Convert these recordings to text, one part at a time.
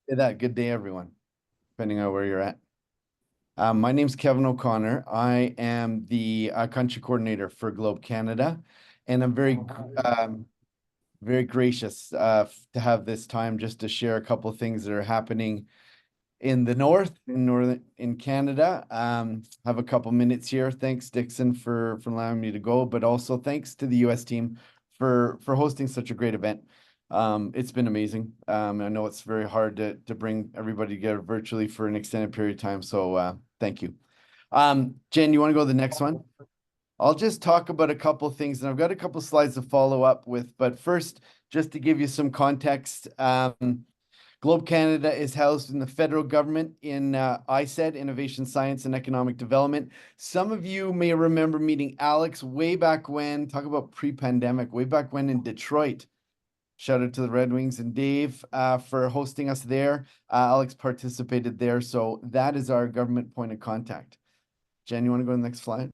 Hey, that good day, everyone, depending on where you're at. My name's Kevin O'Connor. I am the country coordinator for Globe Canada, and I'm very gracious to have this time just to share a couple of things that are happening in the northern in Canada. Have a couple minutes here. Thanks, Dixon, for allowing me to go, but also thanks to the U.S. team for hosting such a great event. It's been amazing. I know it's very hard to bring everybody together virtually for an extended period of time. So thank you. Jen, you want to go to the next one? I'll just talk about a couple of things, and I've got a couple of slides to follow up with. But first, just to give you some context, Globe Canada is housed in the federal government in ISED, Innovation, Science, and Economic Development. Some of you may remember meeting Alex way back when, talk about pre-pandemic, way back when in Detroit. Shout out to the Red Wings and Dave for hosting us there. Alex participated there. So that is our government point of contact. Jen, you want to go to the next slide?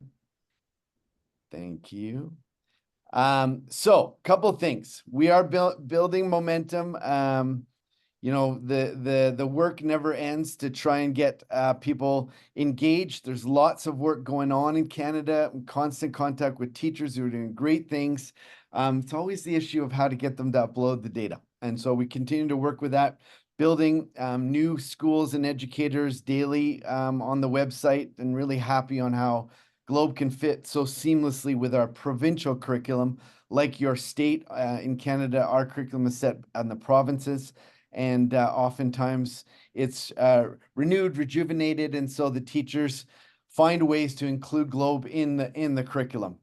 Thank you. So a couple of things. We are building momentum. The work never ends to try and get people engaged. There's lots of work going on in Canada, in constant contact with teachers who are doing great things. It's always the issue of how to get them to upload the data. And so we continue to work with that, building new schools and educators daily on the website, and really happy on how Globe can fit so seamlessly with our provincial curriculum. Like your state in Canada, our curriculum is set on the provinces, and oftentimes it's renewed, rejuvenated, and so the teachers find ways to include Globe in the curriculum.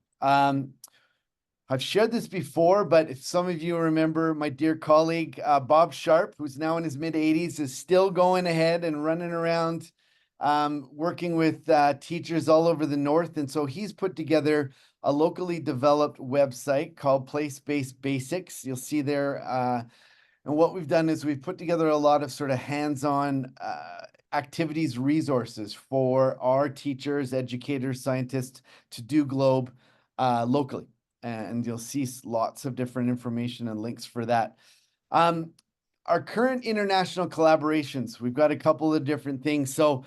I've shared this before, but if some of you remember, my dear colleague Bob Sharp, who's now in his mid-80s, is still going ahead and running around working with teachers all over the north. And so he's put together a locally developed website called Place-Based Basics. You'll see there. And what we've done is we've put together a lot of sort of hands-on activities, resources for our teachers, educators, scientists to do Globe locally. And you'll see lots of different information and links for that. Our current international collaborations, we've got a couple of different things. So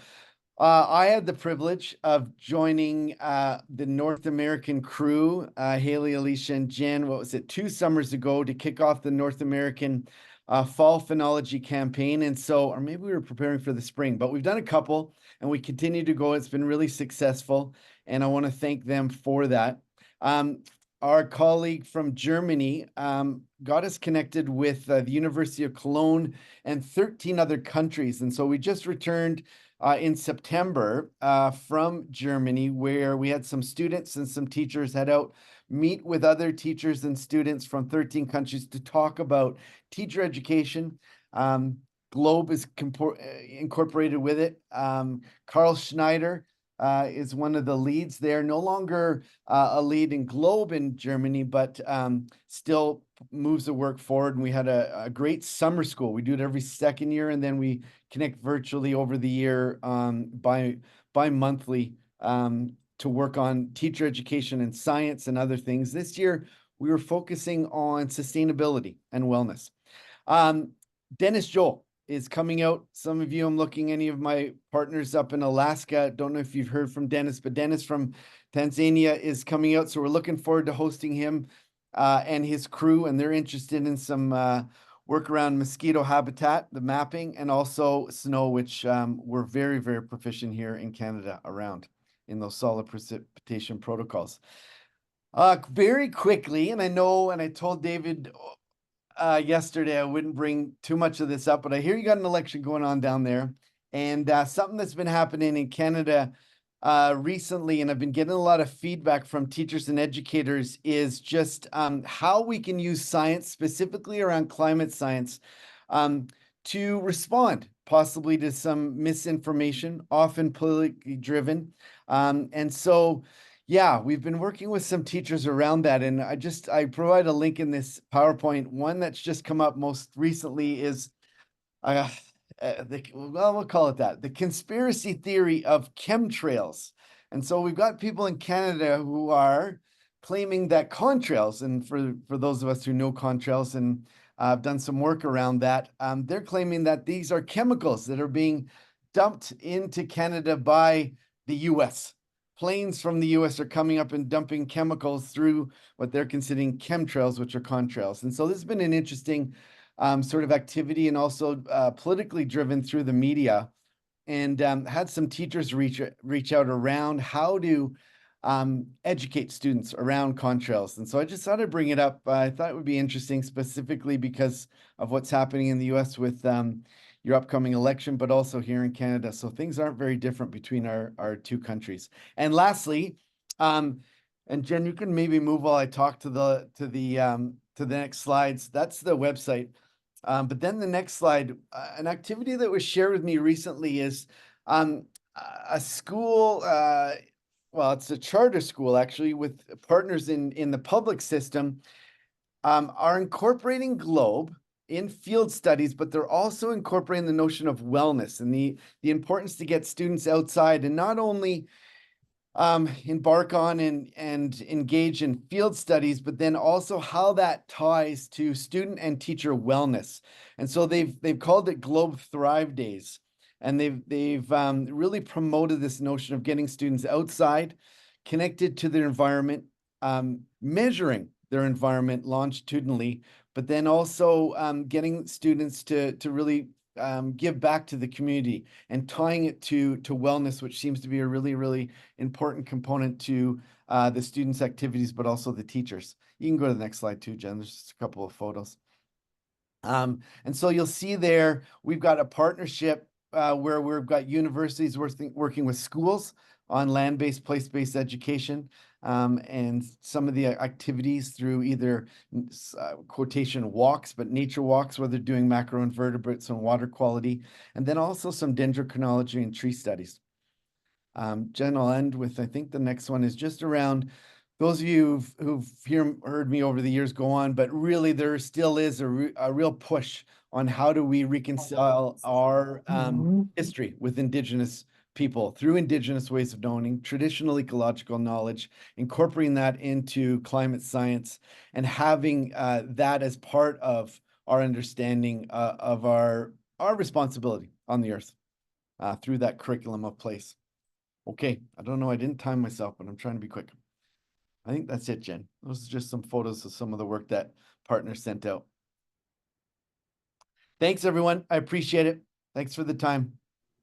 I had the privilege of joining the North American crew, Haley, Alicia, and Jen, 2 summers ago to kick off the North American Fall Phonology campaign. And so, or maybe we were preparing for the spring, but we've done a couple and we continue to go. It's been really successful, and I want to thank them for that. Our colleague from Germany got us connected with the University of Cologne and 13 other countries. And so we just returned in September from Germany, where we had some students and some teachers head out, meet with other teachers and students from 13 countries to talk about teacher education. Globe is incorporated with it. Carl Schneider is one of the leads there, no longer a lead in Globe in Germany, but still moves the work forward. And we had a great summer school. We do it every second year, and then we connect virtually over the year bi-monthly to work on teacher education and science and other things. This year, we were focusing on sustainability and wellness. Dennis Joel is coming out. Some of you, I'm looking, any of my partners up in Alaska, don't know if you've heard from Dennis, but Dennis from Tanzania is coming out. So we're looking forward to hosting him and his crew, and they're interested in some work around mosquito habitat, the mapping, and also snow, which we're very, very proficient here in Canada around in those solid precipitation protocols. Very quickly, and I know, and I told David yesterday I wouldn't bring too much of this up, but I hear you got an election going on down there, and something that's been happening in Canada recently, and I've been getting a lot of feedback from teachers and educators, is just how we can use science, specifically around climate science, to respond possibly to some misinformation, often politically driven. And so, yeah, we've been working with some teachers around that, and I provide a link in this PowerPoint. One that's just come up most recently is we'll call it that, the conspiracy theory of chemtrails. And so we've got people in Canada who are claiming that contrails, and for those of us who know contrails, and I've done some work around that. They're claiming that these are chemicals that are being dumped into Canada by the US. Planes from the US are coming up and dumping chemicals through what they're considering chemtrails, which are contrails. And so this has been an interesting sort of activity, and also politically driven through the media, and had some teachers reach out around how to educate students around contrails. And so I just thought I'd bring it up. I thought it would be interesting, specifically because of what's happening in the US with your upcoming election, but also here in Canada. So things aren't very different between our two countries. And lastly, and Jen, you can maybe move while I talk to the next slides. That's the website. But then the next slide, an activity that was shared with me recently is a school, well, it's a charter school actually, with partners in the public system, are incorporating Globe in field studies, but they're also incorporating the notion of wellness and the importance to get students outside and not only embark on and engage in field studies, but then also how that ties to student and teacher wellness. And so they've called it Globe Thrive Days, and they've really promoted this notion of getting students outside, connected to their environment, measuring their environment longitudinally, but then also getting students to really give back to the community and tying it to wellness, which seems to be a really important component to the students' activities, but also the teachers. You can go to the next slide too, Jen. There's just a couple of photos. And so you'll see there, we've got a partnership where we've got universities working with schools on land-based, place-based education, and some of the activities through either quotation walks, but nature walks, where they're doing macroinvertebrates and water quality, and then also some dendrochronology and tree studies. Jen, I'll end with, I think the next one is just around those of you who've heard me over the years go on, but really there still is a real push on how do we reconcile our history with Indigenous people through Indigenous ways of knowing, traditional ecological knowledge, incorporating that into climate science, and having that as part of our understanding of our responsibility on the earth through that curriculum of place. Okay, I don't know, I didn't time myself, but I'm trying to be quick. I think that's it, Jen. Those are just some photos of some of the work that partners sent out. Thanks, everyone. I appreciate it. Thanks for the time.